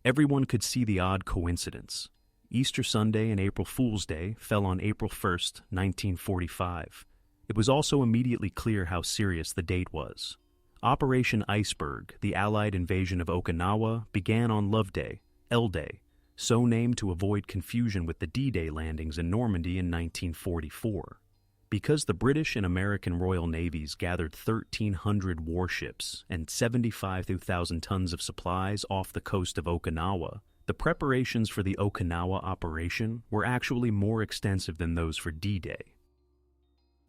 Everyone could see the odd coincidence. Easter Sunday and April Fool's Day fell on April 1st, 1945. It was also immediately clear how serious the date was. Operation Iceberg, the Allied invasion of Okinawa, began on Love Day, L-Day, so named to avoid confusion with the D-Day landings in Normandy in 1944. Because the British and American Royal Navies gathered 1,300 warships and 75,000 tons of supplies off the coast of Okinawa, the preparations for the Okinawa operation were actually more extensive than those for D-Day.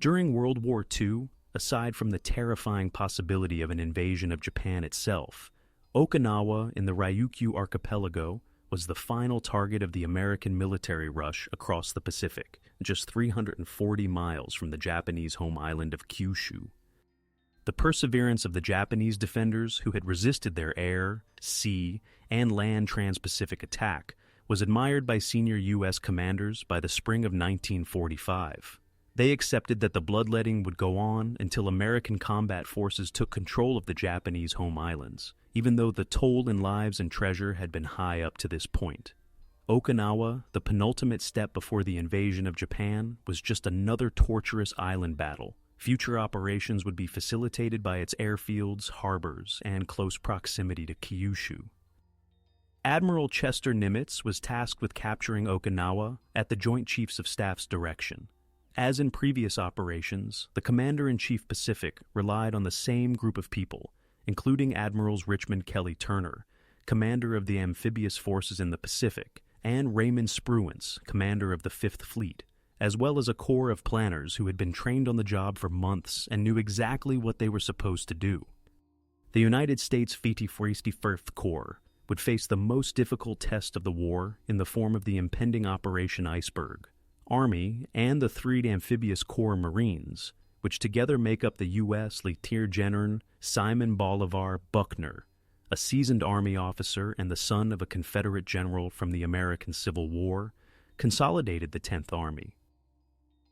During World War II, aside from the terrifying possibility of an invasion of Japan itself, Okinawa in the Ryukyu archipelago was the final target of the American military rush across the Pacific, just 340 miles from the Japanese home island of Kyushu. The perseverance of the Japanese defenders who had resisted their air, sea, and land trans-Pacific attack was admired by senior U.S. commanders by the spring of 1945. They accepted that the bloodletting would go on until American combat forces took control of the Japanese home islands, even though the toll in lives and treasure had been high up to this point. Okinawa, the penultimate step before the invasion of Japan, was just another torturous island battle. Future operations would be facilitated by its airfields, harbors, and close proximity to Kyushu. Admiral Chester Nimitz was tasked with capturing Okinawa at the Joint Chiefs of Staff's direction. As in previous operations, the Commander-in-Chief Pacific relied on the same group of people, including Admirals Richmond Kelly Turner, commander of the Amphibious forces in the Pacific, and Raymond Spruance, commander of the Fifth Fleet, as well as a corps of planners who had been trained on the job for months and knew exactly what they were supposed to do. The United States 51st Corps would face the most difficult test of the war in the form of the impending Operation Iceberg. Army, and the 3rd Amphibious Corps Marines, which together make up the U.S. Lieutenant General Simon Buckner, a seasoned Army officer and the son of a Confederate general from the American Civil War, consolidated the 10th Army.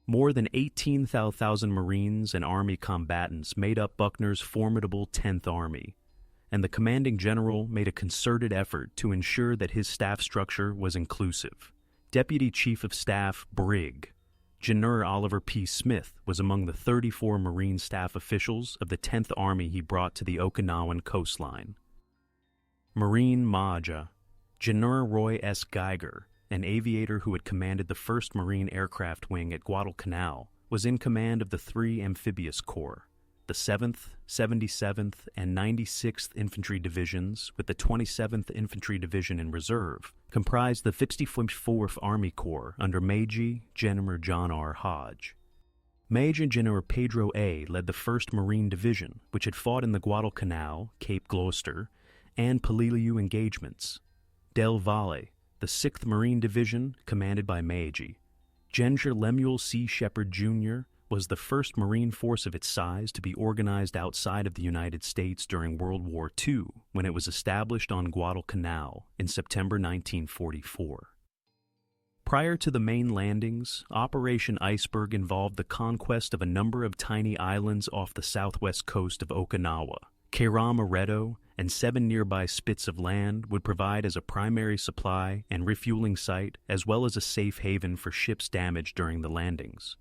More than 18,000 Marines and Army combatants made up Buckner's formidable 10th Army, and the commanding general made a concerted effort to ensure that his staff structure was inclusive. Deputy Chief of Staff Brig. General Oliver P. Smith was among the 34 Marine staff officials of the 10th Army he brought to the Okinawan coastline. Marine Maja. General Roy S. Geiger, an aviator who had commanded the 1st Marine Aircraft Wing at Guadalcanal, was in command of the 3 Amphibious Corps. The 7th, 77th, and 96th Infantry Divisions, with the 27th Infantry Division in reserve, comprised the 64th Army Corps under Major General John R. Hodge. Major General Pedro A. led the 1st Marine Division, which had fought in the Guadalcanal, Cape Gloucester, and Peleliu engagements. Del Valle, the 6th Marine Division, commanded by Major General Lemuel C. Shepard, Jr., was the first Marine force of its size to be organized outside of the United States during World War II, when it was established on Guadalcanal in September 1944. Prior to the main landings, Operation Iceberg involved the conquest of a number of tiny islands off the southwest coast of Okinawa. Kairamaredo and 7 nearby spits of land would provide as a primary supply and refueling site, as well as a safe haven for ships damaged during the landings.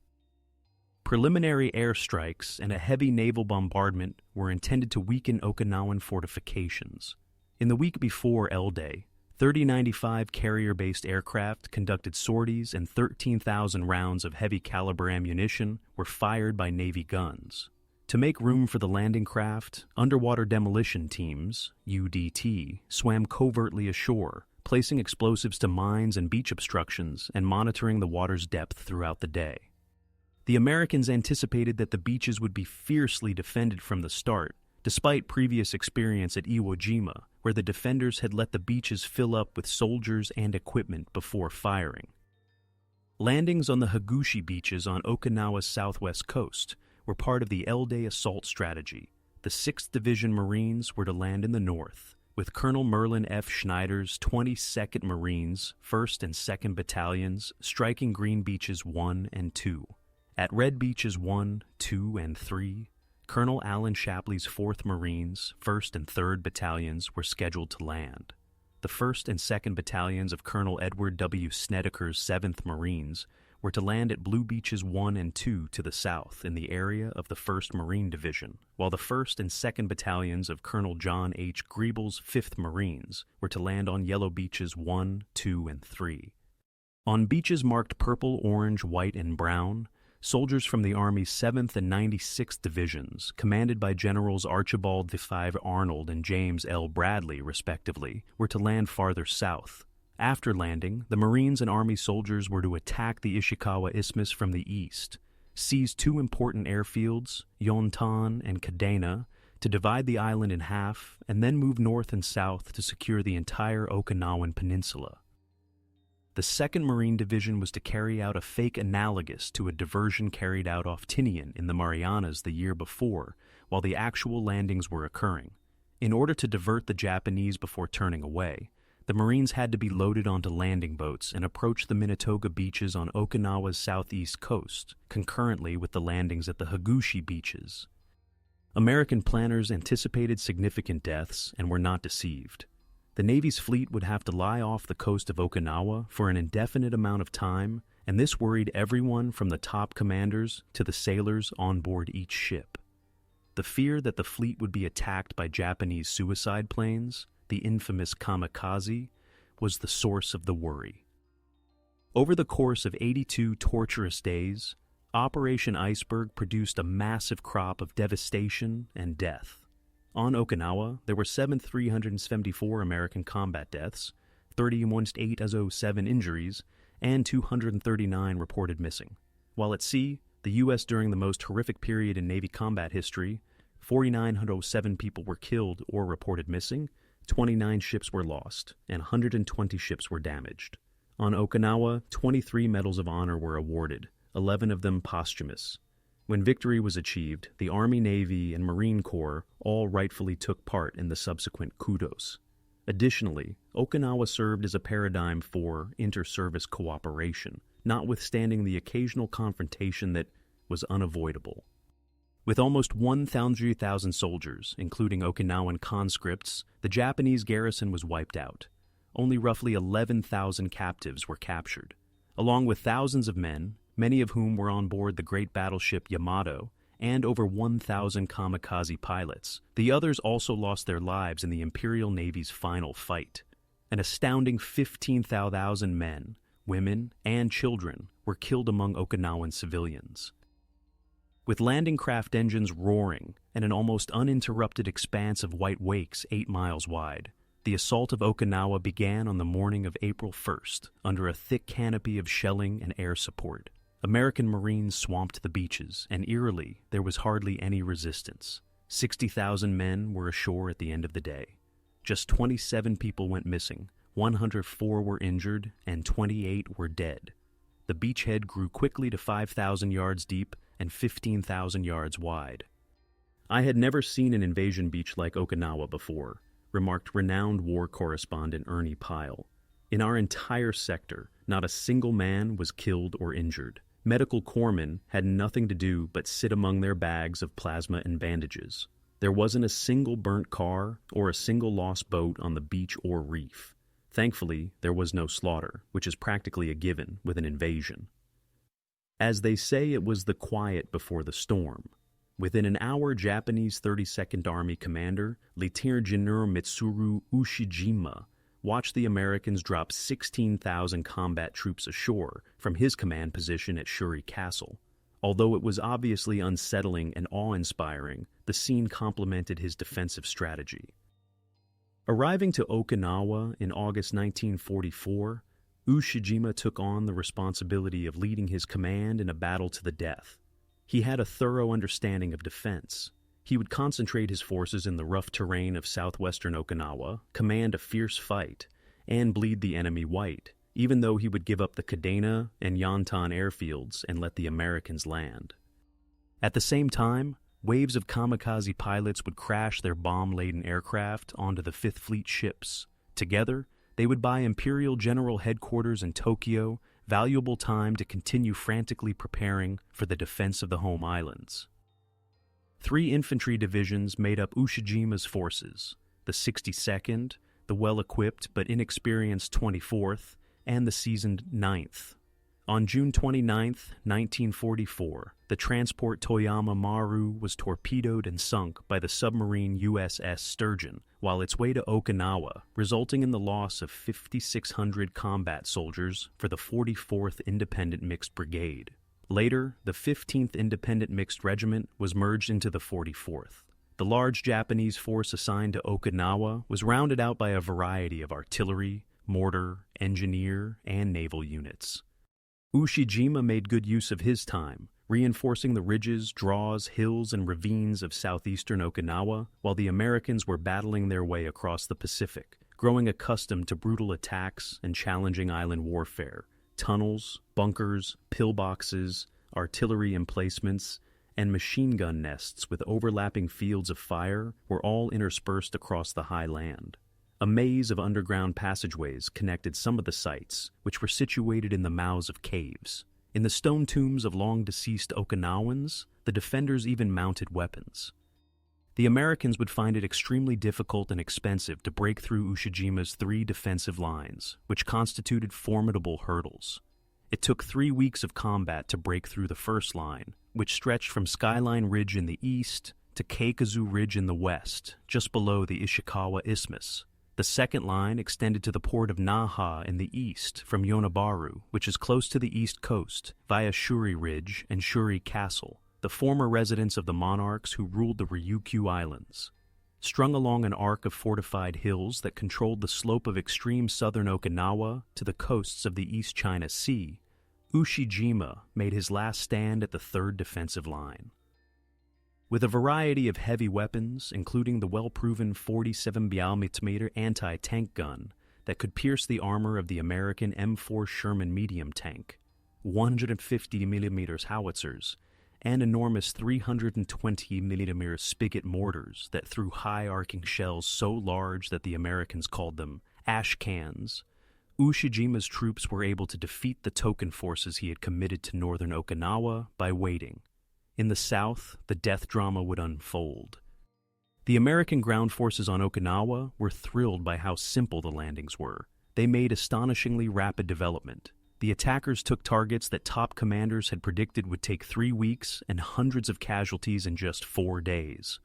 Preliminary airstrikes and a heavy naval bombardment were intended to weaken Okinawan fortifications. In the week before L-Day, 3095 carrier-based aircraft conducted sorties and 13,000 rounds of heavy-caliber ammunition were fired by Navy guns. To make room for the landing craft, underwater demolition teams, UDT, swam covertly ashore, placing explosives to mines and beach obstructions and monitoring the water's depth throughout the day. The Americans anticipated that the beaches would be fiercely defended from the start, despite previous experience at Iwo Jima, where the defenders had let the beaches fill up with soldiers and equipment before firing. Landings on the Higuchi beaches on Okinawa's southwest coast were part of the L-Day assault strategy. The 6th Division Marines were to land in the north, with Colonel Merlin F. Schneider's 22nd Marines, 1st and 2nd Battalions, striking Green Beaches 1 and 2. At Red Beaches 1, 2, and 3, Colonel Alan Shapley's 4th Marines, 1st and 3rd Battalions were scheduled to land. the 1st and 2nd Battalions of Colonel Edward W. Snedeker's 7th Marines were to land at Blue Beaches 1 and 2 to the south in the area of the 1st Marine Division, while the 1st and 2nd Battalions of Colonel John H. Griebel's 5th Marines were to land on Yellow Beaches 1, 2, and 3. On beaches marked purple, orange, white, and brown, soldiers from the Army's 7th and 96th Divisions, commanded by Generals Archibald V. Arnold and James L. Bradley, respectively, were to land farther south. After landing, the Marines and Army soldiers were to attack the Ishikawa Isthmus from the east, seize 2 important airfields, Yontan and Kadena, to divide the island in half, and then move north and south to secure the entire Okinawan Peninsula. The 2nd Marine Division was to carry out a fake analogous to a diversion carried out off Tinian in the Marianas the year before, while the actual landings were occurring. In order to divert the Japanese before turning away, the Marines had to be loaded onto landing boats and approach the Minatoga beaches on Okinawa's southeast coast, concurrently with the landings at the Higuchi beaches. American planners anticipated significant deaths and were not deceived. The Navy's fleet would have to lie off the coast of Okinawa for an indefinite amount of time, and this worried everyone from the top commanders to the sailors on board each ship. The fear that the fleet would be attacked by Japanese suicide planes, the infamous kamikaze, was the source of the worry. Over the course of 82 torturous days, Operation Iceberg produced a massive crop of devastation and death. On Okinawa, there were 7,374 American combat deaths, 31,807 injuries, and 239 reported missing. While at sea, the U.S. during the most horrific period in Navy combat history, 4,907 people were killed or reported missing, 29 ships were lost, and 120 ships were damaged. On Okinawa, 23 Medals of Honor were awarded, 11 of them posthumous. When victory was achieved, the Army, Navy, and Marine Corps all rightfully took part in the subsequent kudos. Additionally, Okinawa served as a paradigm for inter-service cooperation, notwithstanding the occasional confrontation that was unavoidable. With almost 1,000 soldiers, including Okinawan conscripts, the Japanese garrison was wiped out. Only roughly 11,000 captives were captured. Along with thousands of men, many of whom were on board the great battleship Yamato, and over 1,000 kamikaze pilots, the others also lost their lives in the Imperial Navy's final fight. An astounding 15,000 men, women, and children were killed among Okinawan civilians. With landing craft engines roaring and an almost uninterrupted expanse of white wakes 8 miles wide, the assault of Okinawa began on the morning of April 1st under a thick canopy of shelling and air support. American Marines swamped the beaches, and eerily, there was hardly any resistance. 60,000 men were ashore at the end of the day. Just 27 people went missing, 104 were injured, and 28 were dead. The beachhead grew quickly to 5,000 yards deep and 15,000 yards wide. "I had never seen an invasion beach like Okinawa before," remarked renowned war correspondent Ernie Pyle. "In our entire sector, not a single man was killed or injured. Medical corpsmen had nothing to do but sit among their bags of plasma and bandages. There wasn't a single burnt car or a single lost boat on the beach or reef. Thankfully, there was no slaughter, which is practically a given with an invasion. As they say, it was the quiet before the storm. Within an hour, Japanese 32nd Army Commander, Lieutenant General Mitsuru Ushijima, watched the Americans drop 16,000 combat troops ashore from his command position at Shuri Castle. Although it was obviously unsettling and awe-inspiring, the scene complemented his defensive strategy. Arriving to Okinawa in August 1944, Ushijima took on the responsibility of leading his command in a battle to the death. He had a thorough understanding of defense. He would concentrate his forces in the rough terrain of southwestern Okinawa, command a fierce fight, and bleed the enemy white, even though he would give up the Kadena and Yontan airfields and let the Americans land. At the same time, waves of kamikaze pilots would crash their bomb-laden aircraft onto the Fifth Fleet ships. Together, they would buy Imperial General Headquarters in Tokyo valuable time to continue frantically preparing for the defense of the home islands. 3 infantry divisions made up Ushijima's forces: the 62nd, the well-equipped but inexperienced 24th, and the seasoned 9th. On June 29, 1944, the transport Toyama Maru was torpedoed and sunk by the submarine USS Sturgeon while its way to Okinawa, resulting in the loss of 5,600 combat soldiers for the 44th Independent Mixed Brigade. Later, the 15th Independent Mixed Regiment was merged into the 44th. The large Japanese force assigned to Okinawa was rounded out by a variety of artillery, mortar, engineer, and naval units. Ushijima made good use of his time, reinforcing the ridges, draws, hills, and ravines of southeastern Okinawa, while the Americans were battling their way across the Pacific, growing accustomed to brutal attacks and challenging island warfare. Tunnels, bunkers, pillboxes, artillery emplacements, and machine gun nests with overlapping fields of fire were all interspersed across the high land. A maze of underground passageways connected some of the sites, which were situated in the mouths of caves. In the stone tombs of long-deceased Okinawans, the defenders even mounted weapons. The Americans would find it extremely difficult and expensive to break through Ushijima's 3 defensive lines, which constituted formidable hurdles. It took 3 weeks of combat to break through the first line, which stretched from Skyline Ridge in the east to Kikusui Ridge in the west, just below the Ishikawa Isthmus. The second line extended to the port of Naha in the east from Yonabaru, which is close to the east coast, via Shuri Ridge and Shuri Castle, the former residence of the monarchs who ruled the Ryukyu Islands. Strung along an arc of fortified hills that controlled the slope of extreme southern Okinawa to the coasts of the East China Sea, Ushijima made his last stand at the 3rd defensive line. With a variety of heavy weapons, including the well-proven 47mm anti-tank gun that could pierce the armor of the American M4 Sherman medium tank, 150mm howitzers, and enormous 320mm spigot mortars that threw high-arcing shells so large that the Americans called them ash cans, Ushijima's troops were able to defeat the token forces he had committed to northern Okinawa by waiting. In the south, the death drama would unfold. The American ground forces on Okinawa were thrilled by how simple the landings were. They made astonishingly rapid development. The attackers took targets that top commanders had predicted would take 3 weeks and hundreds of casualties in just 4 days.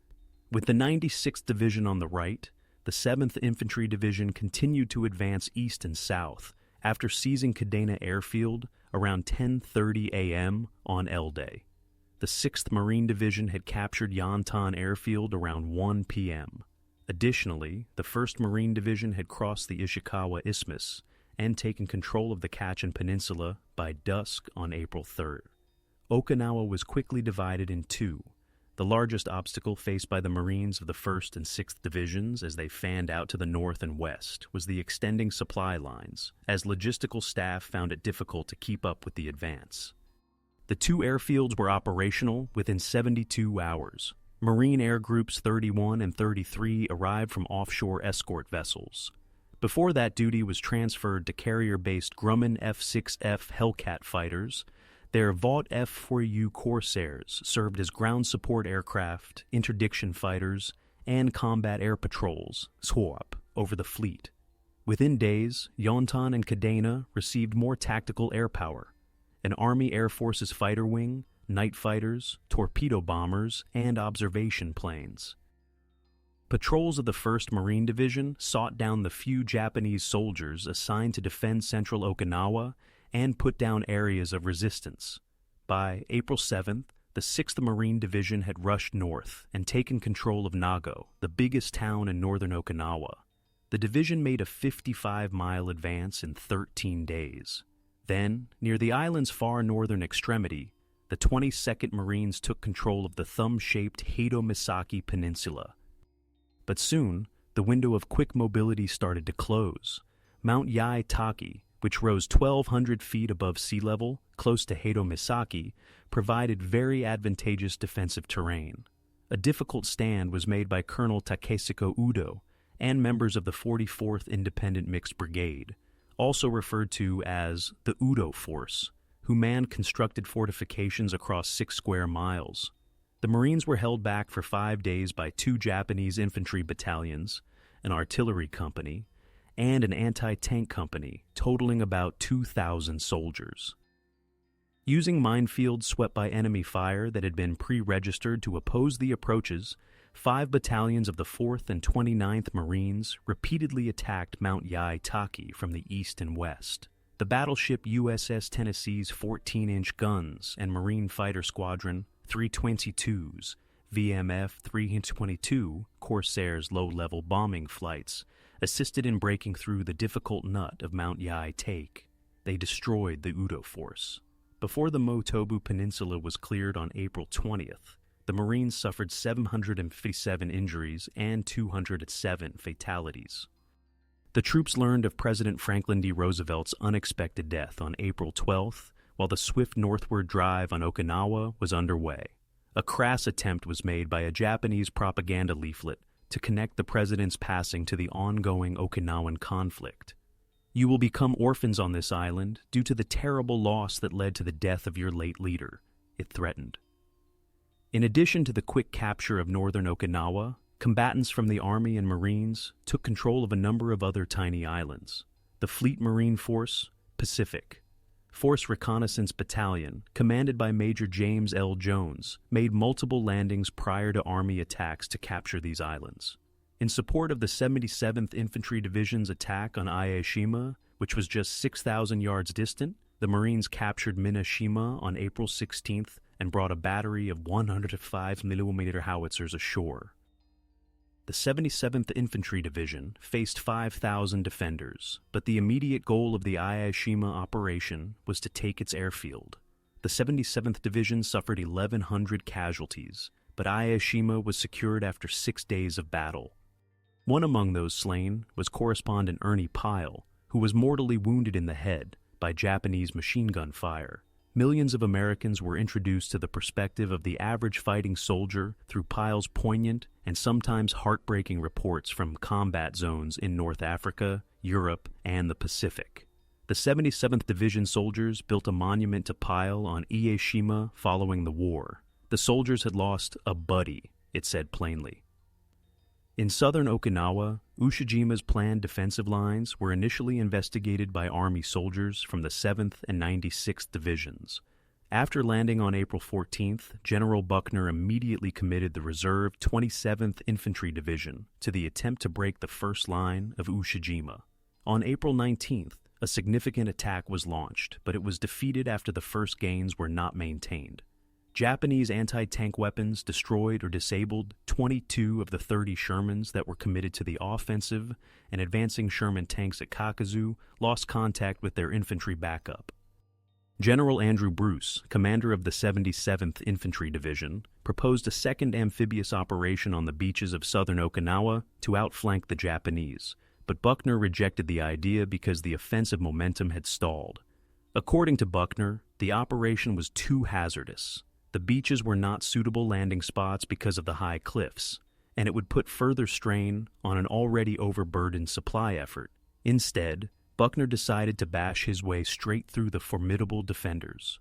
With the 96th Division on the right, the 7th Infantry Division continued to advance east and south after seizing Kadena Airfield around 10:30 a.m. on L-Day. The 6th Marine Division had captured Yantan Airfield around 1 p.m. Additionally, the 1st Marine Division had crossed the Ishikawa Isthmus and taken control of the Kachin Peninsula by dusk on April 3rd. Okinawa was quickly divided in 2. The largest obstacle faced by the Marines of the 1st and 6th Divisions as they fanned out to the north and west was the extending supply lines, as logistical staff found it difficult to keep up with the advance. The 2 airfields were operational within 72 hours. Marine Air Groups 31 and 33 arrived from offshore escort vessels. Before that duty was transferred to carrier-based Grumman F-6F Hellcat fighters, their Vought F-4U Corsairs served as ground support aircraft, interdiction fighters, and combat air patrols (SWAP) over the fleet. Within days, Yontan and Kadena received more tactical air power. An Army Air Forces fighter wing, night fighters, torpedo bombers, and observation planes. Patrols of the 1st Marine Division sought down the few Japanese soldiers assigned to defend central Okinawa and put down areas of resistance. By April 7th, the 6th Marine Division had rushed north and taken control of Nago, the biggest town in northern Okinawa. The division made a 55-mile advance in 13 days. Then, near the island's far northern extremity, the 22nd Marines took control of the thumb-shaped Heido-Misaki Peninsula. But soon, the window of quick mobility started to close. Mount Yaitaki, which rose 1,200 feet above sea level, close to Heido-Misaki, provided very advantageous defensive terrain. A difficult stand was made by Colonel Takesiko Udo and members of the 44th Independent Mixed Brigade, also referred to as the Udo Force, who manned constructed fortifications across 6 square miles. The Marines were held back for 5 days by 2 Japanese infantry battalions, an artillery company, and an anti-tank company totaling about 2,000 soldiers. Using minefields swept by enemy fire that had been pre-registered to oppose the approaches, 5 battalions of the 4th and 29th Marines repeatedly attacked Mount Yaitaki from the east and west. The battleship USS Tennessee's 14-inch guns and Marine Fighter Squadron 322s, VMF 322 Corsairs low-level bombing flights, assisted in breaking through the difficult nut of Mount Yaitake. They destroyed the Udo force. Before the Motobu Peninsula was cleared on April 20th, the Marines suffered 757 injuries and 207 fatalities. The troops learned of President Franklin D. Roosevelt's unexpected death on April 12th, while the swift northward drive on Okinawa was underway. A crass attempt was made by a Japanese propaganda leaflet to connect the president's passing to the ongoing Okinawan conflict. "You will become orphans on this island due to the terrible loss that led to the death of your late leader," it threatened. In addition to the quick capture of northern Okinawa, combatants from the Army and Marines took control of a number of other tiny islands. The Fleet Marine Force, Pacific, Force Reconnaissance Battalion, commanded by Major James L. Jones, made multiple landings prior to Army attacks to capture these islands. In support of the 77th Infantry Division's attack on Aishima, which was just 6,000 yards distant, the Marines captured Minashima on April 16th and brought a battery of 105mm howitzers ashore. The 77th Infantry Division faced 5,000 defenders, but the immediate goal of the Aishima operation was to take its airfield. The 77th Division suffered 1,100 casualties, but Aishima was secured after 6 days of battle. One among those slain was correspondent Ernie Pyle, who was mortally wounded in the head by Japanese machine gun fire. Millions of Americans were introduced to the perspective of the average fighting soldier through Pyle's poignant and sometimes heartbreaking reports from combat zones in North Africa, Europe, and the Pacific. The 77th Division soldiers built a monument to Pyle on Ieshima following the war. The soldiers had lost a buddy, it said plainly. In southern Okinawa, Ushijima's planned defensive lines were initially investigated by Army soldiers from the 7th and 96th Divisions. After landing on April 14th, General Buckner immediately committed the reserve 27th Infantry Division to the attempt to break the first line of Ushijima. On April 19th, a significant attack was launched, but it was defeated after the first gains were not maintained. Japanese anti-tank weapons destroyed or disabled 22 of the 30 Shermans that were committed to the offensive, and advancing Sherman tanks at Kakuzu lost contact with their infantry backup. General Andrew Bruce, commander of the 77th Infantry Division, proposed a second amphibious operation on the beaches of southern Okinawa to outflank the Japanese, but Buckner rejected the idea because the offensive momentum had stalled. According to Buckner, the operation was too hazardous. The beaches were not suitable landing spots because of the high cliffs, and it would put further strain on an already overburdened supply effort. Instead, Buckner decided to bash his way straight through the formidable defenders.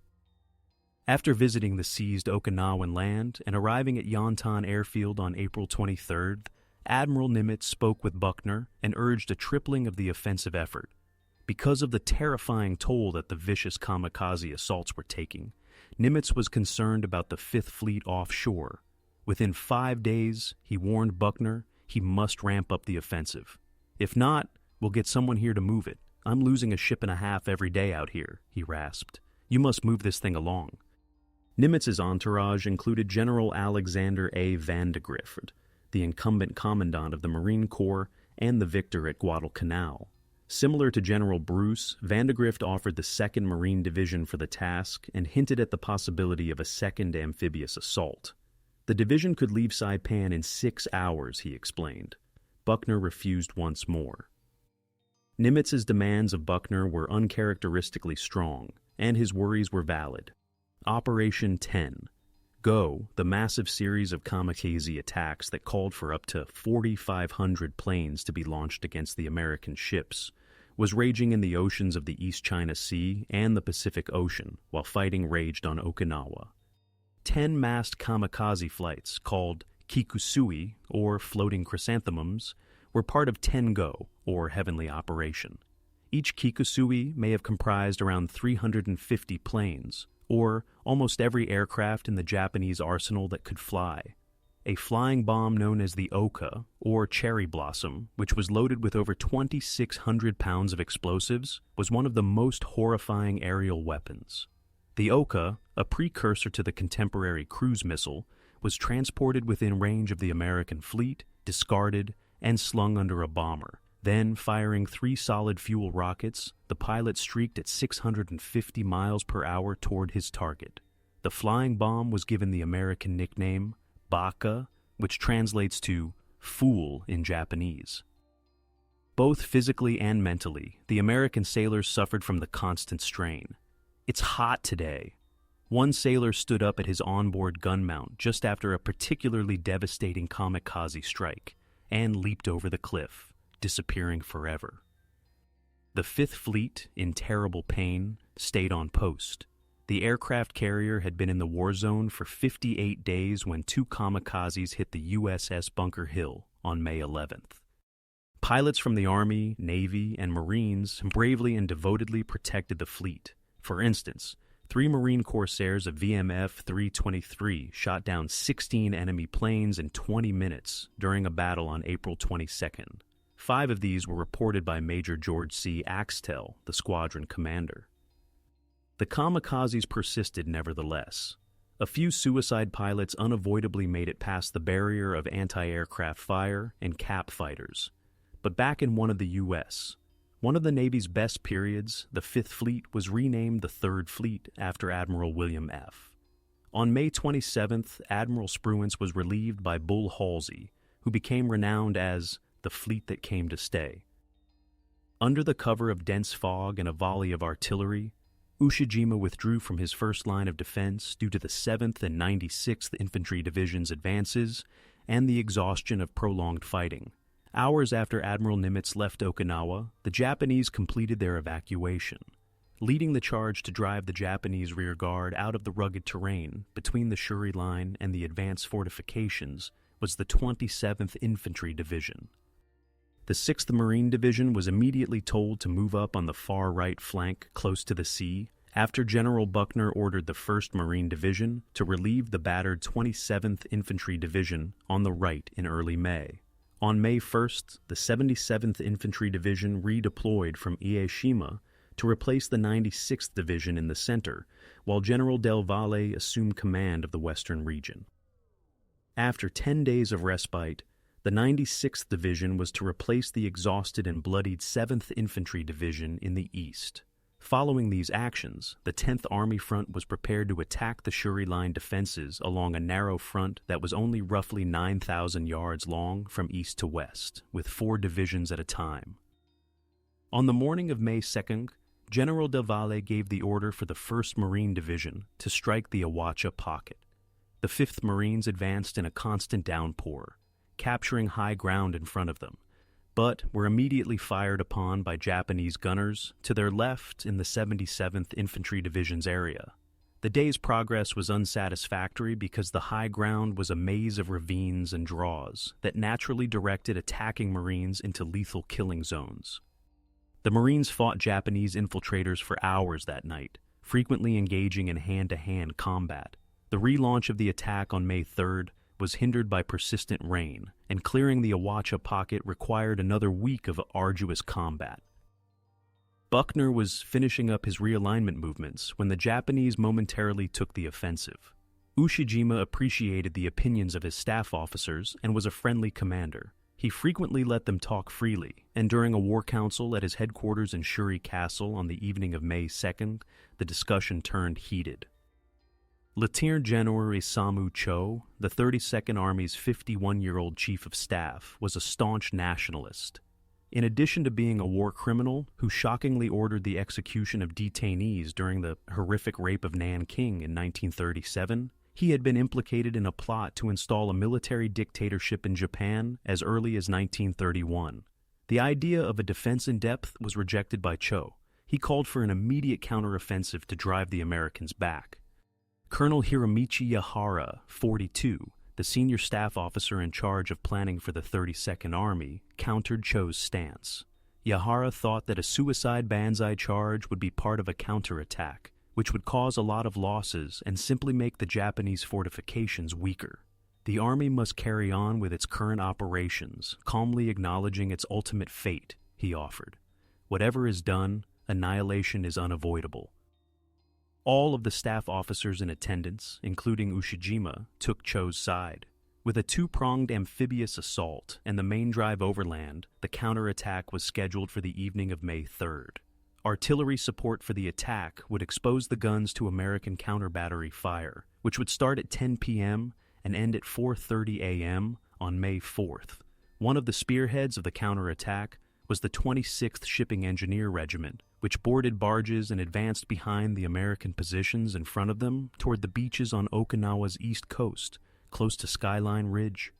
After visiting the seized Okinawan land and arriving at Yontan Airfield on April 23rd, Admiral Nimitz spoke with Buckner and urged a tripling of the offensive effort. Because of the terrifying toll that the vicious kamikaze assaults were taking, Nimitz was concerned about the Fifth Fleet offshore. Within 5 days, he warned Buckner he must ramp up the offensive. "If not, we'll get someone here to move it. I'm losing a ship and a half every day out here," he rasped. "You must move this thing along." Nimitz's entourage included General Alexander A. Vandegrift, the incumbent commandant of the Marine Corps and the victor at Guadalcanal. Similar to General Bruce, Vandegrift offered the 2nd Marine Division for the task and hinted at the possibility of a second amphibious assault. The division could leave Saipan in 6 hours, he explained. Buckner refused once more. Nimitz's demands of Buckner were uncharacteristically strong, and his worries were valid. Operation 10, Go, the massive series of kamikaze attacks that called for up to 4,500 planes to be launched against the American ships, was raging in the oceans of the East China Sea and the Pacific Ocean while fighting raged on Okinawa. 10 massed kamikaze flights, called Kikusui, or floating chrysanthemums, were part of Tengo, or Heavenly Operation. Each Kikusui may have comprised around 350 planes, or almost every aircraft in the Japanese arsenal that could fly. A flying bomb known as the Oka, or cherry blossom, which was loaded with over 2,600 pounds of explosives, was one of the most horrifying aerial weapons. The Oka, a precursor to the contemporary cruise missile, was transported within range of the American fleet, discarded, and slung under a bomber. Then, firing 3 solid fuel rockets, the pilot streaked at 650 miles per hour toward his target. The flying bomb was given the American nickname Baka, which translates to fool in Japanese. Both physically and mentally, the American sailors suffered from the constant strain. "It's hot today." One sailor stood up at his onboard gun mount just after a particularly devastating kamikaze strike and leaped over the cliff, disappearing forever. The Fifth Fleet, in terrible pain, stayed on post. The aircraft carrier had been in the war zone for 58 days when 2 kamikazes hit the USS Bunker Hill on May 11th. Pilots from the Army, Navy, and Marines bravely and devotedly protected the fleet. For instance, 3 Marine Corsairs of VMF 323 shot down 16 enemy planes in 20 minutes during a battle on April 22nd. 5 of these were reported by Major George C. Axtell, the squadron commander. The kamikazes persisted nevertheless. A few suicide pilots unavoidably made it past the barrier of anti-aircraft fire and cap fighters. But back in one of the U.S., one of the Navy's best periods, the Fifth Fleet was renamed the Third Fleet after Admiral William F. On May 27th, Admiral Spruance was relieved by Bull Halsey, who became renowned as the fleet that came to stay. Under the cover of dense fog and a volley of artillery, Ushijima withdrew from his first line of defense due to the 7th and 96th Infantry Division's advances and the exhaustion of prolonged fighting. Hours after Admiral Nimitz left Okinawa, the Japanese completed their evacuation. Leading the charge to drive the Japanese rearguard out of the rugged terrain between the Shuri line and the advanced fortifications was the 27th Infantry Division. The 6th Marine Division was immediately told to move up on the far right flank close to the sea after General Buckner ordered the 1st Marine Division to relieve the battered 27th Infantry Division on the right in early May. On May 1st, the 77th Infantry Division redeployed from Ieshima to replace the 96th Division in the center, while General Del Valle assumed command of the western region. After 10 days of respite, the 96th Division was to replace the exhausted and bloodied 7th Infantry Division in the east. Following these actions, the 10th Army Front was prepared to attack the Shuri Line defenses along a narrow front that was only roughly 9,000 yards long from east to west, with 4 divisions at a time. On the morning of May 2nd, General Del Valle gave the order for the 1st Marine Division to strike the Awacha Pocket. The 5th Marines advanced in a constant downpour, capturing high ground in front of them, but were immediately fired upon by Japanese gunners to their left in the 77th Infantry Division's area. The day's progress was unsatisfactory because the high ground was a maze of ravines and draws that naturally directed attacking Marines into lethal killing zones. The Marines fought Japanese infiltrators for hours that night, frequently engaging in hand-to-hand combat. The relaunch of the attack on May 3rd was hindered by persistent rain, and clearing the Awacha Pocket required another week of arduous combat. Buckner was finishing up his realignment movements when the Japanese momentarily took the offensive. Ushijima appreciated the opinions of his staff officers and was a friendly commander. He frequently let them talk freely, and during a war council at his headquarters in Shuri Castle on the evening of May 2nd, the discussion turned heated. Lieutenant General Isamu Cho, the 32nd Army's 51-year-old chief of staff, was a staunch nationalist. In addition to being a war criminal who shockingly ordered the execution of detainees during the horrific rape of Nanking in 1937, he had been implicated in a plot to install a military dictatorship in Japan as early as 1931. The idea of a defense in depth was rejected by Cho. He called for an immediate counteroffensive to drive the Americans back. Colonel Hiromichi Yahara, 42, the senior staff officer in charge of planning for the 32nd Army, countered Cho's stance. Yahara thought that a suicide banzai charge would be part of a counterattack, which would cause a lot of losses and simply make the Japanese fortifications weaker. The army must carry on with its current operations, calmly acknowledging its ultimate fate, he offered. Whatever is done, annihilation is unavoidable. All of the staff officers in attendance, including Ushijima, took Cho's side. With a two-pronged amphibious assault and the main drive overland, the counterattack was scheduled for the evening of May 3rd. Artillery support for the attack would expose the guns to American counter-battery fire, which would start at 10 p.m. and end at 4:30 a.m. on May 4th. One of the spearheads of the counterattack was the 26th Shipping Engineer Regiment, which boarded barges and advanced behind the American positions in front of them toward the beaches on Okinawa's east coast, close to Skyline Ridge.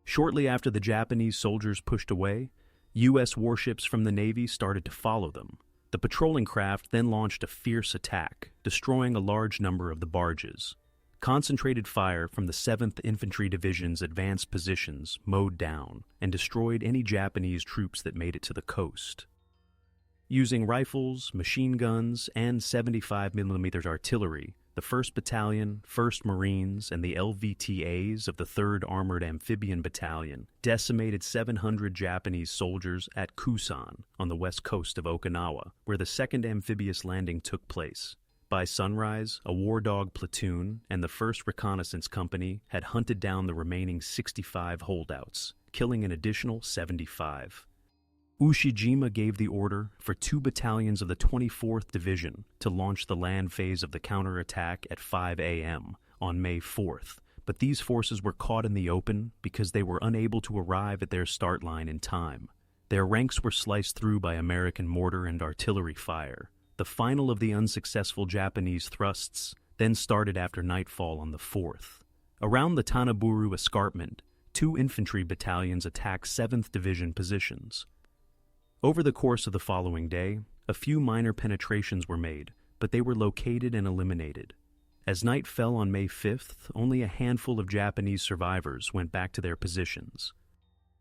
Shortly after the Japanese soldiers pushed away, U.S. warships from the Navy started to follow them. The patrolling craft then launched a fierce attack, destroying a large number of the barges. Concentrated fire from the 7th Infantry Division's advanced positions mowed down and destroyed any Japanese troops that made it to the coast. Using rifles, machine guns, and 75mm artillery, the 1st Battalion, 1st Marines, and the LVTAs of the 3rd Armored Amphibian Battalion decimated 700 Japanese soldiers at Kusan on the west coast of Okinawa, where the 2nd Amphibious landing took place. By sunrise, a War Dog platoon and the 1st Reconnaissance Company had hunted down the remaining 65 holdouts, killing an additional 75. Ushijima gave the order for 2 battalions of the 24th Division to launch the land phase of the counterattack at 5 a.m. on May 4th, but these forces were caught in the open because they were unable to arrive at their start line in time. Their ranks were sliced through by American mortar and artillery fire. The final of the unsuccessful Japanese thrusts then started after nightfall on the 4th. Around the Tanaburu Escarpment, 2 infantry battalions attacked 7th Division positions. Over the course of the following day, a few minor penetrations were made, but they were located and eliminated. As night fell on May 5th, only a handful of Japanese survivors went back to their positions.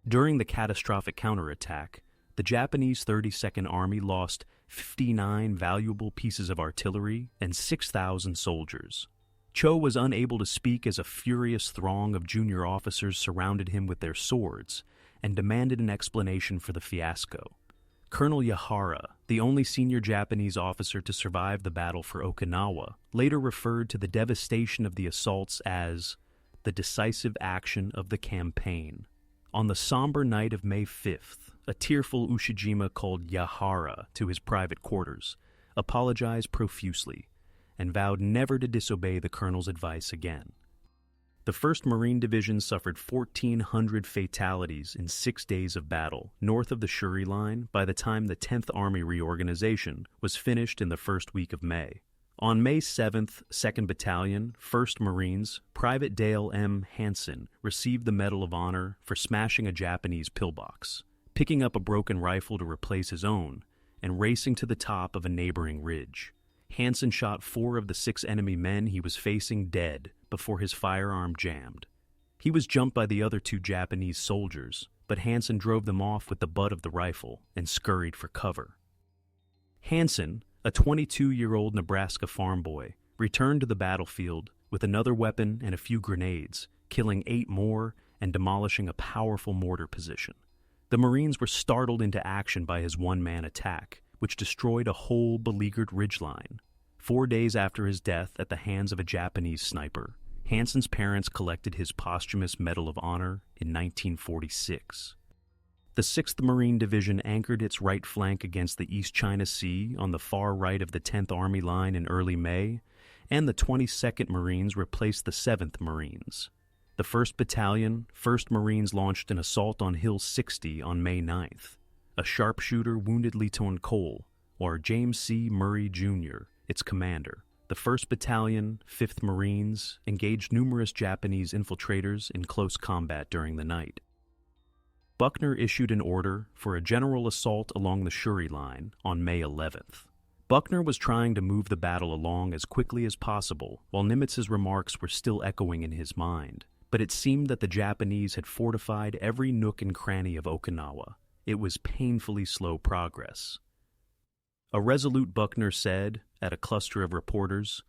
During the catastrophic counterattack, the Japanese 32nd Army lost 59 valuable pieces of artillery and 6,000 soldiers. Cho was unable to speak as a furious throng of junior officers surrounded him with their swords and demanded an explanation for the fiasco. Colonel Yahara, the only senior Japanese officer to survive the battle for Okinawa, later referred to the devastation of the assaults as the decisive action of the campaign. On the somber night of May 5th, a tearful Ushijima called Yahara to his private quarters, apologized profusely, and vowed never to disobey the colonel's advice again. The 1st Marine Division suffered 1,400 fatalities in 6 days of battle north of the Shuri line by the time the 10th Army reorganization was finished in the first week of May. On May 7th, 2nd Battalion, 1st Marines, Private Dale M. Hansen received the Medal of Honor for smashing a Japanese pillbox, picking up a broken rifle to replace his own, and racing to the top of a neighboring ridge. Hansen shot 4 of the 6 enemy men he was facing dead before his firearm jammed. He was jumped by the other 2 Japanese soldiers, but Hansen drove them off with the butt of the rifle and scurried for cover. Hansen, a 22-year-old Nebraska farm boy, returned to the battlefield with another weapon and a few grenades, killing 8 more and demolishing a powerful mortar position. The Marines were startled into action by his one-man attack, which destroyed a whole beleaguered ridgeline. 4 days after his death at the hands of a Japanese sniper, Hansen's parents collected his posthumous Medal of Honor in 1946. The 6th Marine Division anchored its right flank against the East China Sea on the far right of the 10th Army line in early May, and the 22nd Marines replaced the 7th Marines. The 1st Battalion, 1st Marines launched an assault on Hill 60 on May 9th. A sharpshooter wounded Lieutenant Cole, or James C. Murray, Jr., its commander. The 1st Battalion, 5th Marines, engaged numerous Japanese infiltrators in close combat during the night. Buckner issued an order for a general assault along the Shuri line on May 11th. Buckner was trying to move the battle along as quickly as possible while Nimitz's remarks were still echoing in his mind, but it seemed that the Japanese had fortified every nook and cranny of Okinawa. It was painfully slow progress. A resolute Buckner said, at a cluster of reporters,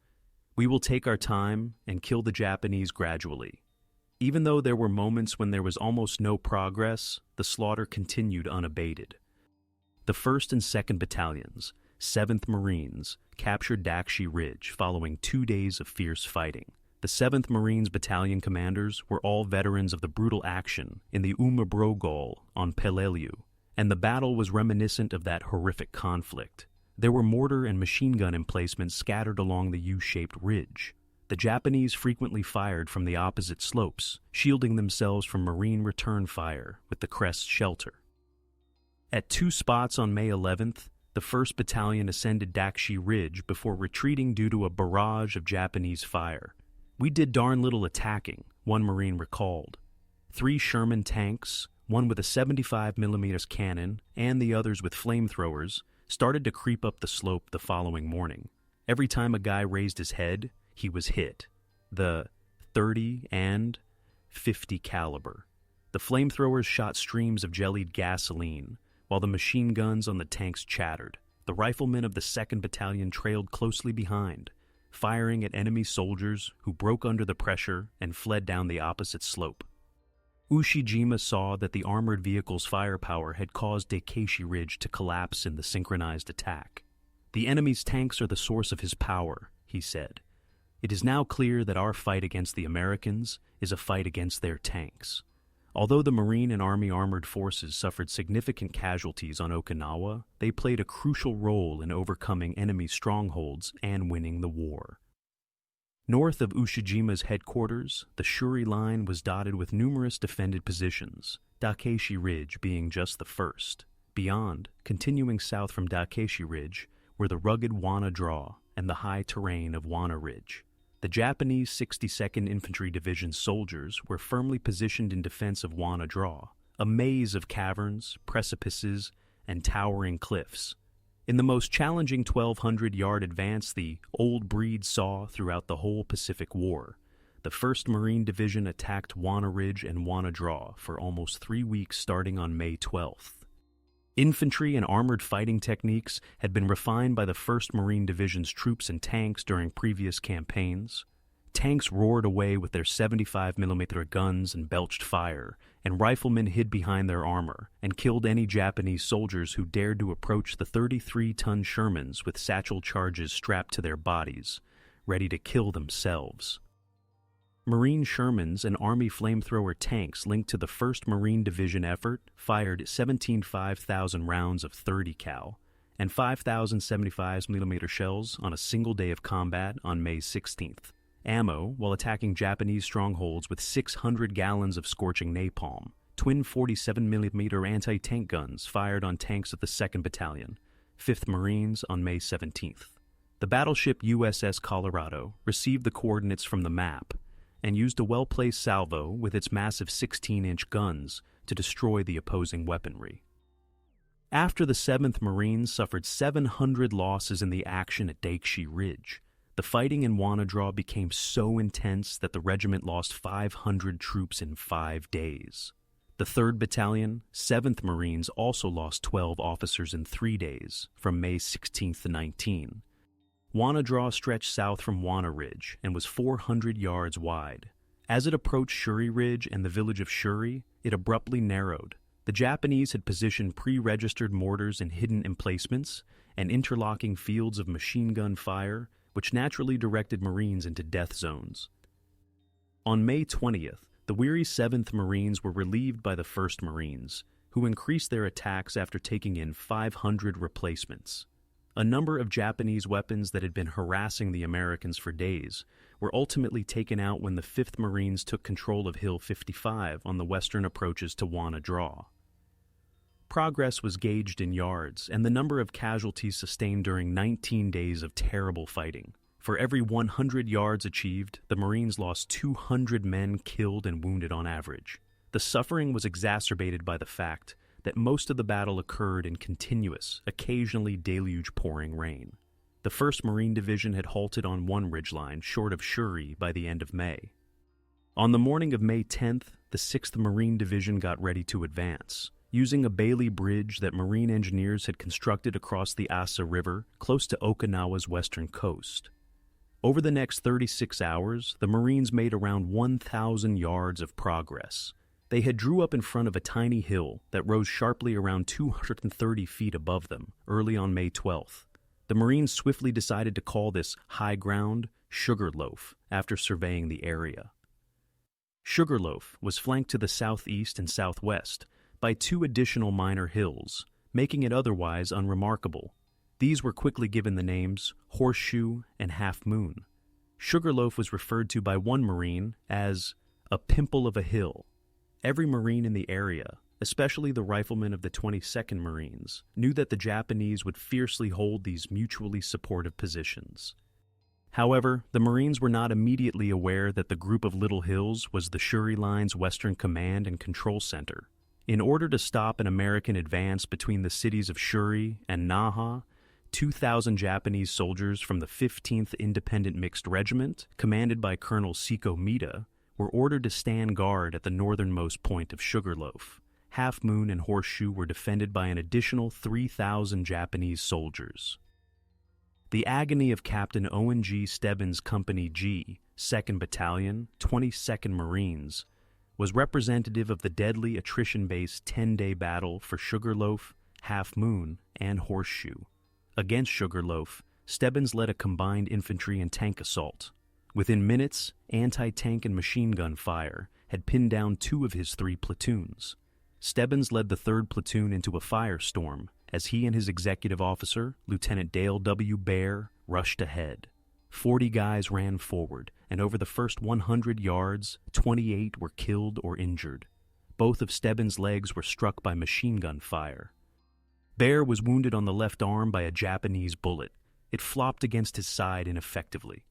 "We will take our time and kill the Japanese gradually." Even though there were moments when there was almost no progress, the slaughter continued unabated. The 1st and 2nd Battalions, 7th Marines, captured Dakeshi Ridge following 2 days of fierce fighting. The 7th Marines battalion commanders were all veterans of the brutal action in the Umabrogol on Peleliu, and the battle was reminiscent of that horrific conflict. There were mortar and machine gun emplacements scattered along the U-shaped ridge. The Japanese frequently fired from the opposite slopes, shielding themselves from Marine return fire with the crest's shelter. At 2 spots on May 11th, the 1st Battalion ascended Dakeshi Ridge before retreating due to a barrage of Japanese fire. "We did darn little attacking," one Marine recalled. 3 Sherman tanks, one with a 75mm cannon and the others with flamethrowers, started to creep up the slope the following morning. Every time a guy raised his head, he was hit. The .30 and .50 caliber. The flamethrowers shot streams of jellied gasoline, while the machine guns on the tanks chattered. The riflemen of the 2nd Battalion trailed closely behind, firing at enemy soldiers who broke under the pressure and fled down the opposite slope. Ushijima saw that the armored vehicle's firepower had caused Dakeshi Ridge to collapse in the synchronized attack. "The enemy's tanks are the source of his power," he said. "It is now clear that our fight against the Americans is a fight against their tanks." Although the Marine and Army armored forces suffered significant casualties on Okinawa, they played a crucial role in overcoming enemy strongholds and winning the war. North of Ushijima's headquarters, the Shuri line was dotted with numerous defended positions, Dakeshi Ridge being just the first. Beyond, continuing south from Dakeshi Ridge, were the rugged Wana Draw and the high terrain of Wana Ridge. The Japanese 62nd Infantry Division soldiers were firmly positioned in defense of Wana Draw, a maze of caverns, precipices, and towering cliffs. In the most challenging 1,200-yard advance the old breed saw throughout the whole Pacific War, the 1st Marine Division attacked Wana Ridge and Wana Draw for almost 3 weeks starting on May 12th. Infantry and armored fighting techniques had been refined by the 1st Marine Division's troops and tanks during previous campaigns. Tanks roared away with their 75mm guns and belched fire, and riflemen hid behind their armor and killed any Japanese soldiers who dared to approach the 33-ton Shermans with satchel charges strapped to their bodies, ready to kill themselves. Marine Shermans and Army flamethrower tanks linked to the 1st Marine Division effort fired 17 5,000 rounds of 30 cal and 5,000 75mm shells on a single day of combat on May 16th. Ammo while attacking Japanese strongholds with 600 gallons of scorching napalm. Twin 47mm anti-tank guns fired on tanks of the 2nd Battalion, 5th Marines on May 17th. The battleship USS Colorado received the coordinates from the map and used a well-placed salvo with its massive 16-inch guns to destroy the opposing weaponry. After the 7th Marines suffered 700 losses in the action at Dakeshi Ridge, the fighting in Wana Draw became so intense that the regiment lost 500 troops in 5 days. The 3rd Battalion, 7th Marines also lost 12 officers in 3 days, from May 16th to 19. Wana Draw stretched south from Wana Ridge and was 400 yards wide. As it approached Shuri Ridge and the village of Shuri, it abruptly narrowed. The Japanese had positioned pre-registered mortars in hidden emplacements and interlocking fields of machine gun fire, which naturally directed Marines into death zones. On May 20th, the weary 7th Marines were relieved by the 1st Marines, who increased their attacks after taking in 500 replacements. A number of Japanese weapons that had been harassing the Americans for days were ultimately taken out when the 5th Marines took control of Hill 55 on the western approaches to Wana Draw. Progress was gauged in yards, and the number of casualties sustained during 19 days of terrible fighting. For every 100 yards achieved, the Marines lost 200 men killed and wounded on average. The suffering was exacerbated by the fact that most of the battle occurred in continuous, occasionally deluge-pouring rain. The 1st Marine Division had halted on one ridgeline short of Shuri by the end of May. On the morning of May 10th, the 6th Marine Division got ready to advance, using a Bailey Bridge that Marine engineers had constructed across the Asa River close to Okinawa's western coast. Over the next 36 hours, the Marines made around 1,000 yards of progress. They had drew up in front of a tiny hill that rose sharply around 230 feet above them early on May 12th. The Marines swiftly decided to call this high ground Sugarloaf after surveying the area. Sugarloaf was flanked to the southeast and southwest by two additional minor hills, making it otherwise unremarkable. These were quickly given the names Horseshoe and Half Moon. Sugarloaf was referred to by one Marine as a pimple of a hill. Every Marine in the area, especially the riflemen of the 22nd Marines, knew that the Japanese would fiercely hold these mutually supportive positions. However, the Marines were not immediately aware that the group of little hills was the Shuri Line's Western Command and Control Center. In order to stop an American advance between the cities of Shuri and Naha, 2,000 Japanese soldiers from the 15th Independent Mixed Regiment, commanded by Colonel Siko Mita, were ordered to stand guard at the northernmost point of Sugarloaf. Half Moon and Horseshoe were defended by an additional 3,000 Japanese soldiers. The agony of Captain Owen G. Stebbins' Company G, 2nd Battalion, 22nd Marines, was representative of the deadly attrition-based 10-day battle for Sugarloaf, Half Moon, and Horseshoe. Against Sugarloaf, Stebbins led a combined infantry and tank assault. Within minutes, anti-tank and machine gun fire had pinned down two of his three platoons. Stebbins led the 3rd platoon into a firestorm as he and his executive officer, Lieutenant Dale W. Baer, rushed ahead. 40 guys ran forward, and over the first 100 yards, 28 were killed or injured. Both of Stebbins' legs were struck by machine gun fire. Baer was wounded on the left arm by a Japanese bullet. It flopped against his side ineffectively.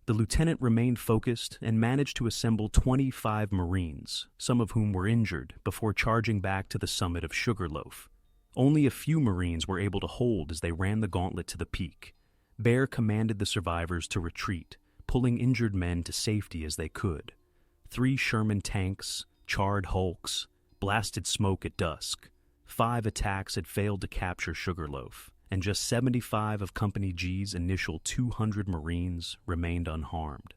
The lieutenant remained focused and managed to assemble 25 Marines, some of whom were injured, before charging back to the summit of Sugarloaf. Only a few Marines were able to hold as they ran the gauntlet to the peak. Baer commanded the survivors to retreat, pulling injured men to safety as they could. 3 Sherman tanks, charred hulks, blasted smoke at dusk. 5 attacks had failed to capture Sugarloaf, and just 75 of Company G's initial 200 Marines remained unharmed.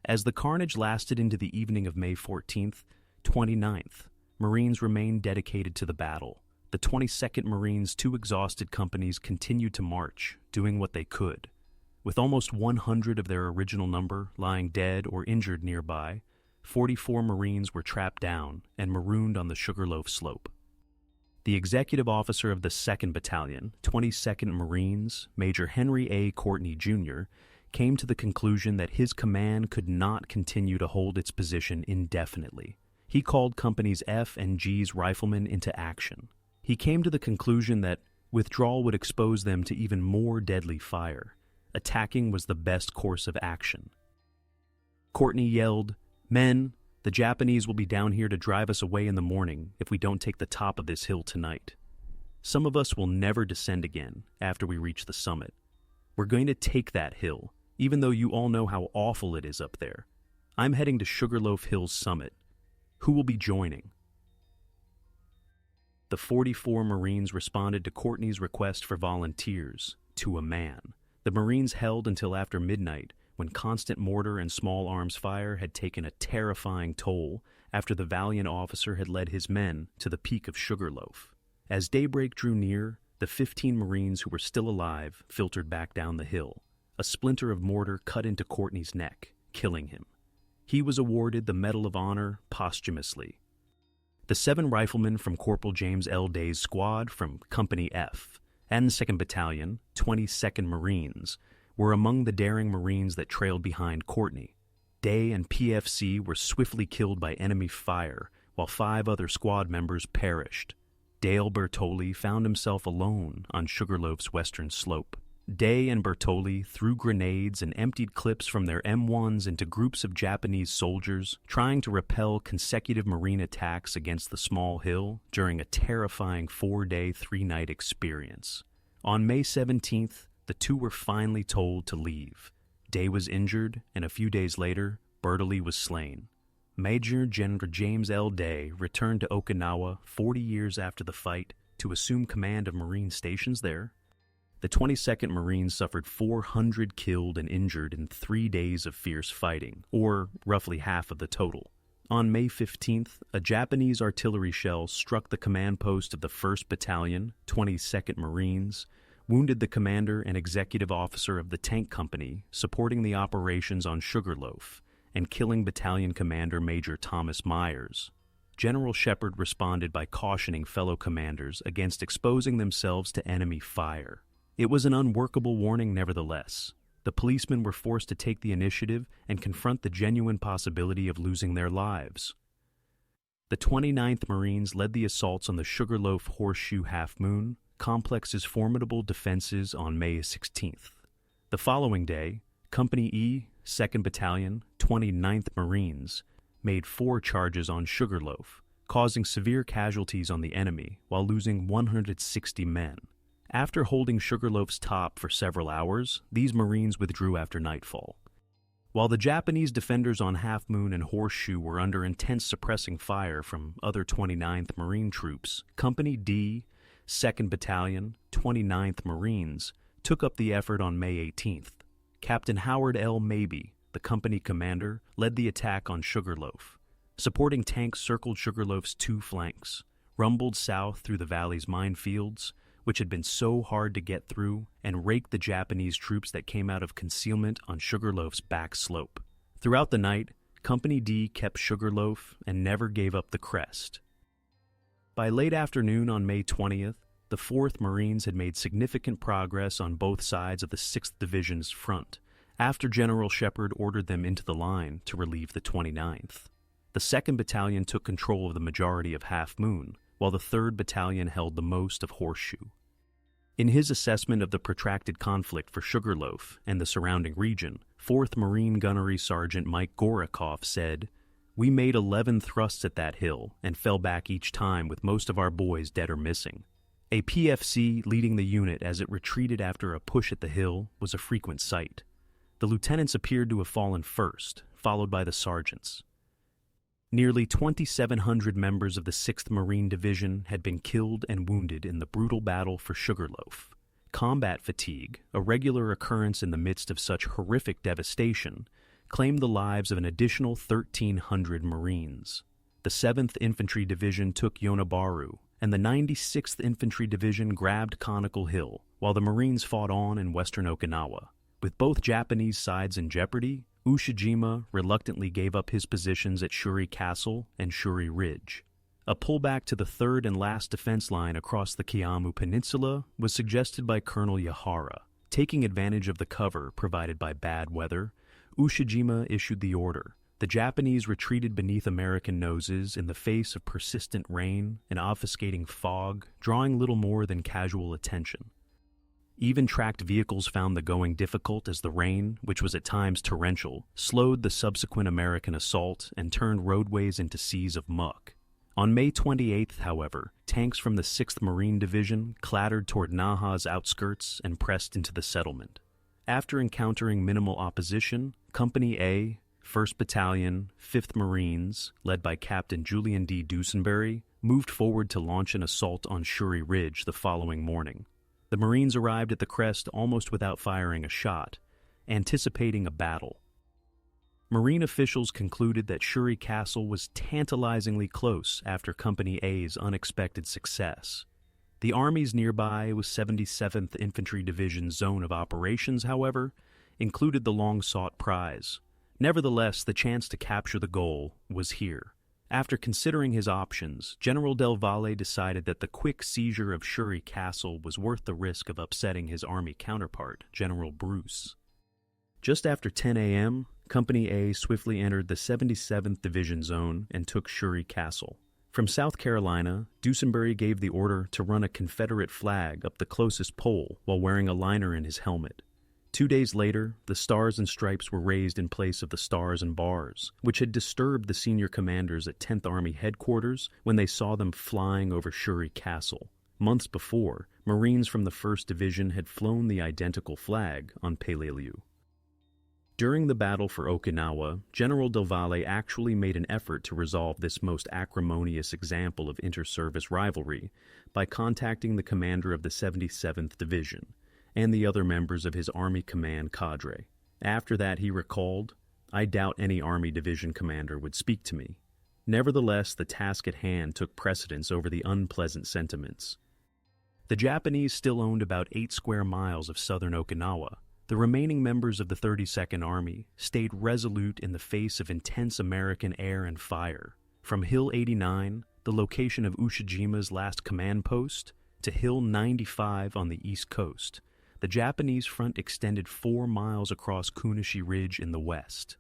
As the carnage lasted into the evening of May 14th, 29th, Marines remained dedicated to the battle. The 22nd Marines' 2 exhausted companies continued to march, doing what they could. With almost 100 of their original number lying dead or injured nearby, 44 Marines were trapped down and marooned on the Sugarloaf slope. The executive officer of the 2nd Battalion, 22nd Marines, Major Henry A. Courtney, Jr., came to the conclusion that his command could not continue to hold its position indefinitely. He called Companies F and G's riflemen into action. He came to the conclusion that withdrawal would expose them to even more deadly fire. Attacking was the best course of action. Courtney yelled, "Men, the Japanese will be down here to drive us away in the morning if we don't take the top of this hill tonight. Some of us will never descend again after we reach the summit. We're going to take that hill, even though you all know how awful it is up there. I'm heading to Sugarloaf Hill's summit. Who will be joining?" The 44 Marines responded to Courtney's request for volunteers, to a man. The Marines held until after midnight, when constant mortar and small arms fire had taken a terrifying toll after the valiant officer had led his men to the peak of Sugarloaf. As daybreak drew near, the 15 Marines who were still alive filtered back down the hill. A splinter of mortar cut into Courtney's neck, killing him. He was awarded the Medal of Honor posthumously. The 7 riflemen from Corporal James L. Day's squad from Company F and the 2nd Battalion, 22nd Marines, were among the daring Marines that trailed behind Courtney. Day and PFC were swiftly killed by enemy fire, while 5 other squad members perished. Dale Bertoli found himself alone on Sugarloaf's western slope. Day and Bertoli threw grenades and emptied clips from their M1s into groups of Japanese soldiers, trying to repel consecutive Marine attacks against the small hill during a terrifying 4-day, 3-night experience. On May 17th, the 2 were finally told to leave. Day was injured, and a few days later, Bertolli was slain. Major General James L. Day returned to Okinawa 40 years after the fight to assume command of Marine stations there. The 22nd Marines suffered 400 killed and injured in 3 days of fierce fighting, or roughly half of the total. On May 15th, a Japanese artillery shell struck the command post of the 1st Battalion, 22nd Marines, wounded the commander and executive officer of the tank company supporting the operations on Sugarloaf, and killing battalion commander Major Thomas Myers. General Shepard responded by cautioning fellow commanders against exposing themselves to enemy fire. It was an unworkable warning nevertheless. The policemen were forced to take the initiative and confront the genuine possibility of losing their lives. The 29th Marines led the assaults on the Sugarloaf Horseshoe Half Moon Complex's formidable defenses on May 16th. The following day, Company E, 2nd Battalion, 29th Marines, made 4 charges on Sugarloaf, causing severe casualties on the enemy while losing 160 men. After holding Sugarloaf's top for several hours, these Marines withdrew after nightfall. While the Japanese defenders on Half Moon and Horseshoe were under intense suppressing fire from other 29th Marine troops, Company D, 2nd Battalion, 29th Marines, took up the effort on May 18th. Captain Howard L. Mabee, the company commander, led the attack on Sugarloaf. Supporting tanks circled Sugarloaf's 2 flanks, rumbled south through the valley's minefields, which had been so hard to get through, and raked the Japanese troops that came out of concealment on Sugarloaf's back slope. Throughout the night, Company D kept Sugarloaf and never gave up the crest. By late afternoon on May 20th, the 4th Marines had made significant progress on both sides of the 6th Division's front, after General Shepard ordered them into the line to relieve the 29th. The 2nd Battalion took control of the majority of Half Moon, while the 3rd Battalion held the most of Horseshoe. In his assessment of the protracted conflict for Sugarloaf and the surrounding region, 4th Marine Gunnery Sergeant Mike Gorikoff said, "We made 11 thrusts at that hill and fell back each time with most of our boys dead or missing. A PFC leading the unit as it retreated after a push at the hill was a frequent sight. The lieutenants appeared to have fallen first, followed by the sergeants. Nearly 2,700 members of the 6th Marine Division had been killed and wounded in the brutal battle for Sugarloaf. Combat fatigue, a regular occurrence in the midst of such horrific devastation, claimed the lives of an additional 1,300 Marines. The 7th Infantry Division took Yonabaru, and the 96th Infantry Division grabbed Conical Hill, while the Marines fought on in western Okinawa. With both Japanese sides in jeopardy, Ushijima reluctantly gave up his positions at Shuri Castle and Shuri Ridge. A pullback to the 3rd and last defense line across the Oroku Peninsula was suggested by Colonel Yahara. Taking advantage of the cover provided by bad weather, Ushijima issued the order. The Japanese retreated beneath American noses in the face of persistent rain and obfuscating fog, drawing little more than casual attention. Even tracked vehicles found the going difficult as the rain, which was at times torrential, slowed the subsequent American assault and turned roadways into seas of muck. On May 28th, however, tanks from the 6th Marine Division clattered toward Naha's outskirts and pressed into the settlement. After encountering minimal opposition, Company A, 1st Battalion, 5th Marines, led by Captain Julian D. Dusenberry, moved forward to launch an assault on Shuri Ridge the following morning. The Marines arrived at the crest almost without firing a shot, anticipating a battle. Marine officials concluded that Shuri Castle was tantalizingly close after Company A's unexpected success. The Army's nearby 77th Infantry Division zone of operations, however, included the long-sought prize. Nevertheless, the chance to capture the goal was here. After considering his options, General Del Valle decided that the quick seizure of Shuri Castle was worth the risk of upsetting his Army counterpart, General Bruce. Just after 10 a.m., Company A swiftly entered the 77th Division zone and took Shuri Castle. From South Carolina, Dusenberry gave the order to run a Confederate flag up the closest pole while wearing a liner in his helmet. 2 days later, the Stars and Stripes were raised in place of the Stars and Bars, which had disturbed the senior commanders at 10th Army headquarters when they saw them flying over Shuri Castle. Months before, Marines from the 1st Division had flown the identical flag on Peleliu. During the battle for Okinawa, General Del Valle actually made an effort to resolve this most acrimonious example of inter-service rivalry by contacting the commander of the 77th Division and the other members of his Army Command cadre. After that, he recalled, "I doubt any Army Division commander would speak to me." Nevertheless, the task at hand took precedence over the unpleasant sentiments. The Japanese still owned about 8 square miles of southern Okinawa. The remaining members of the 32nd Army stayed resolute in the face of intense American air and fire. From Hill 89, the location of Ushijima's last command post, to Hill 95 on the east coast, the Japanese front extended 4 miles across Dakeshi Ridge in the west.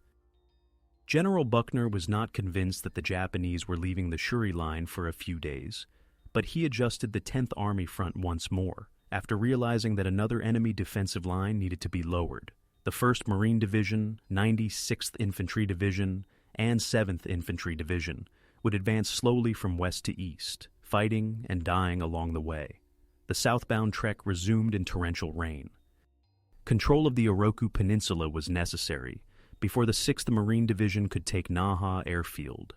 General Buckner was not convinced that the Japanese were leaving the Shuri line for a few days, but he adjusted the 10th Army front once more, after realizing that another enemy defensive line needed to be lowered. The 1st Marine Division, 96th Infantry Division, and 7th Infantry Division would advance slowly from west to east, fighting and dying along the way. The southbound trek resumed in torrential rain. Control of the Oroku Peninsula was necessary before the 6th Marine Division could take Naha Airfield.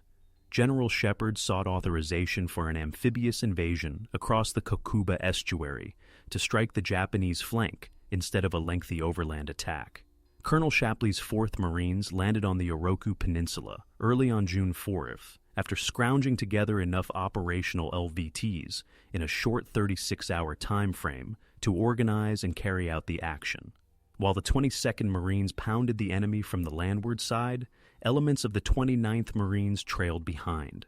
General Shepard sought authorization for an amphibious invasion across the Kokuba estuary to strike the Japanese flank instead of a lengthy overland attack. Colonel Shapley's 4th Marines landed on the Oroku Peninsula early on June 4th, after scrounging together enough operational LVTs in a short 36-hour time frame to organize and carry out the action. While the 22nd Marines pounded the enemy from the landward side, elements of the 29th Marines trailed behind.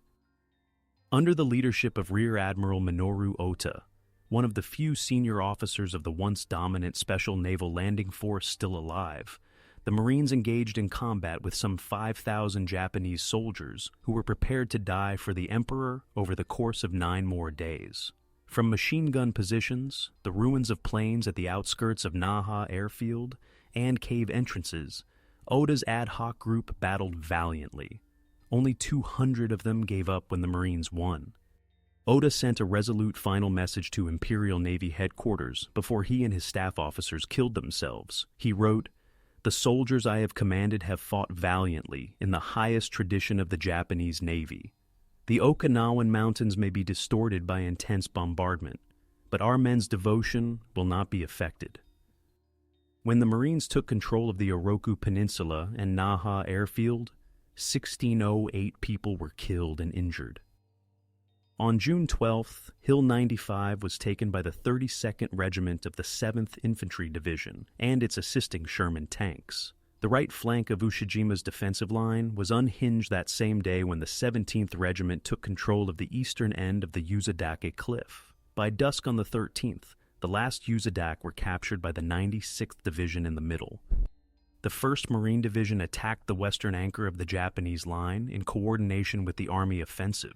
Under the leadership of Rear Admiral Minoru Ota, one of the few senior officers of the once dominant Special Naval Landing Force still alive, the Marines engaged in combat with some 5,000 Japanese soldiers who were prepared to die for the Emperor over the course of 9 more days. From machine gun positions, the ruins of planes at the outskirts of Naha Airfield, and cave entrances, Oda's ad hoc group battled valiantly. Only 200 of them gave up when the Marines won. Oda sent a resolute final message to Imperial Navy headquarters before he and his staff officers killed themselves. He wrote, "The soldiers I have commanded have fought valiantly in the highest tradition of the Japanese Navy. The Okinawan mountains may be distorted by intense bombardment, but our men's devotion will not be affected." When the Marines took control of the Oroku Peninsula and Naha Airfield, 1,608 people were killed and injured. On June 12th, Hill 95 was taken by the 32nd Regiment of the 7th Infantry Division and its assisting Sherman tanks. The right flank of Ushijima's defensive line was unhinged that same day when the 17th Regiment took control of the eastern end of the Uzadake Cliff. By dusk on the 13th, the last Uzadak were captured by the 96th Division in the middle. The 1st Marine Division attacked the western anchor of the Japanese line in coordination with the Army offensive.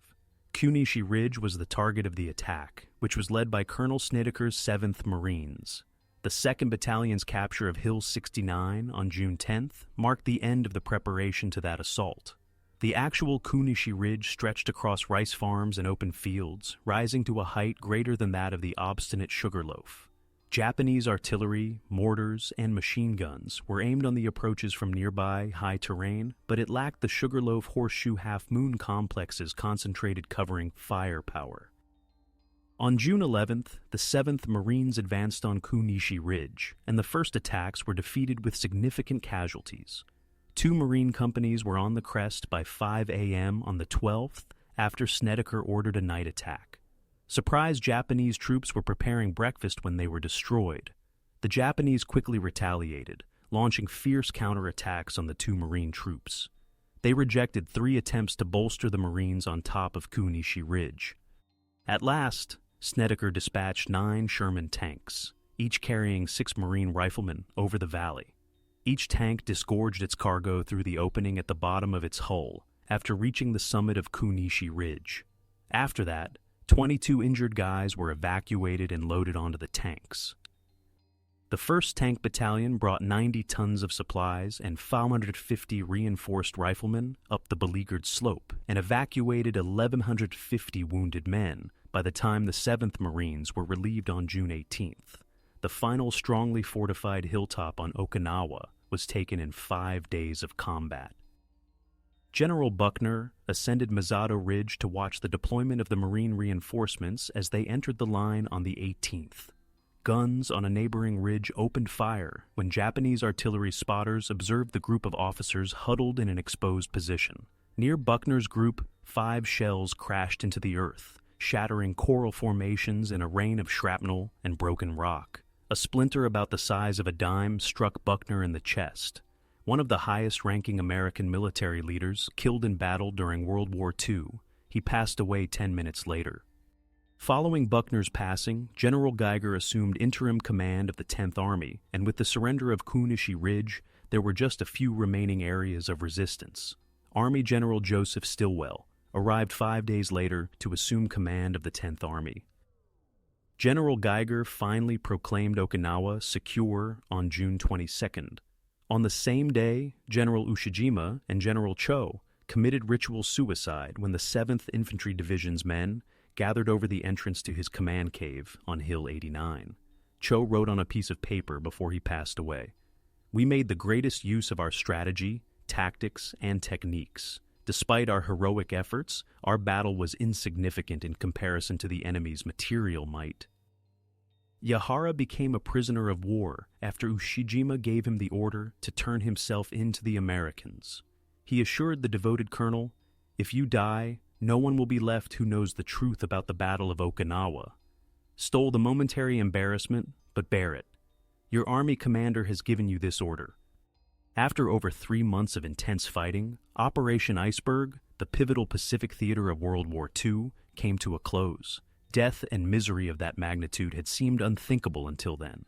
Dakeshi Ridge was the target of the attack, which was led by Colonel Snedeker's 7th Marines. The 2nd Battalion's capture of Hill 69 on June 10th marked the end of the preparation to that assault. The actual Dakeshi Ridge stretched across rice farms and open fields, rising to a height greater than that of the obstinate Sugarloaf. Japanese artillery, mortars, and machine guns were aimed on the approaches from nearby high terrain, but it lacked the Sugarloaf Horseshoe Half-Moon complex's concentrated covering firepower. On June 11th, the 7th Marines advanced on Dakeshi Ridge, and the first attacks were defeated with significant casualties. 2 Marine companies were on the crest by 5 a.m. on the 12th after Snedeker ordered a night attack. Surprised Japanese troops were preparing breakfast when they were destroyed. The Japanese quickly retaliated, launching fierce counterattacks on the 2 Marine troops. They rejected 3 attempts to bolster the Marines on top of Dakeshi Ridge. At last, Snedeker dispatched 9 Sherman tanks, each carrying 6 Marine riflemen, over the valley. Each tank disgorged its cargo through the opening at the bottom of its hull after reaching the summit of Dakeshi Ridge. After that, 22 injured guys were evacuated and loaded onto the tanks. The 1st Tank Battalion brought 90 tons of supplies and 550 reinforced riflemen up the beleaguered slope and evacuated 1,150 wounded men by the time the 7th Marines were relieved on June 18th. The final strongly fortified hilltop on Okinawa was taken in 5 days of combat. General Buckner ascended Mitsuru Ridge to watch the deployment of the Marine reinforcements as they entered the line on the 18th. Guns on a neighboring ridge opened fire when Japanese artillery spotters observed the group of officers huddled in an exposed position. Near Buckner's group, 5 shells crashed into the earth, shattering coral formations in a rain of shrapnel and broken rock. A splinter about the size of a dime struck Buckner in the chest. One of the highest-ranking American military leaders killed in battle during World War II. He passed away 10 minutes later. Following Buckner's passing, General Geiger assumed interim command of the 10th Army, and with the surrender of Kikusui Ridge, there were just a few remaining areas of resistance. Army General Joseph Stilwell arrived 5 days later to assume command of the 10th Army. General Geiger finally proclaimed Okinawa secure on June 22nd. On the same day, General Ushijima and General Cho committed ritual suicide when the 7th Infantry Division's men gathered over the entrance to his command cave on Hill 89. Cho wrote on a piece of paper before he passed away, "We made the greatest use of our strategy, tactics, and techniques. Despite our heroic efforts, our battle was insignificant in comparison to the enemy's material might." Yahara became a prisoner of war after Ushijima gave him the order to turn himself in to the Americans. He assured the devoted colonel, "If you die, no one will be left who knows the truth about the Battle of Okinawa. Stole the momentary embarrassment, but bear it. Your army commander has given you this order." After over 3 months of intense fighting, Operation Iceberg, the pivotal Pacific theater of World War II, came to a close. Death and misery of that magnitude had seemed unthinkable until then.